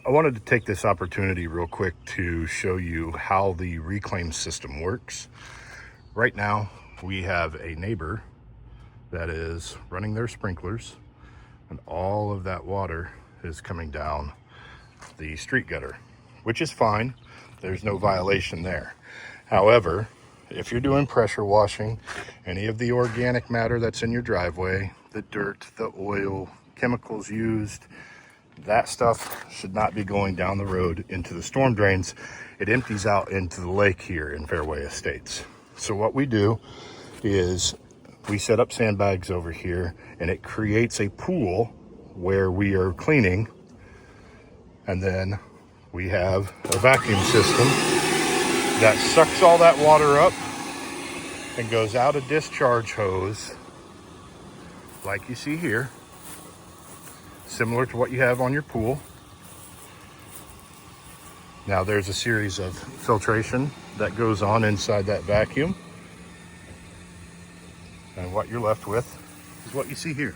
I wanted to take this opportunity real quick to show you how the reclaim system works. Right now, we have a neighbor that is running their sprinklers, and all of that water is coming down the street gutter, which is fine. There's no violation there. However, if you're doing pressure washing, any of the organic matter that's in your driveway, the dirt, the oil, chemicals used, that stuff should not be going down the road into the storm drains. It empties out into the lake here in Fairway Estates. So what we do is we set up sandbags over here, and it creates a pool where we are cleaning. And then we have a vacuum system that sucks all that water up and goes out a discharge hose like you see here, similar to what you have on your pool. Now there's a series of filtration that goes on inside that vacuum. And what you're left with is what you see here.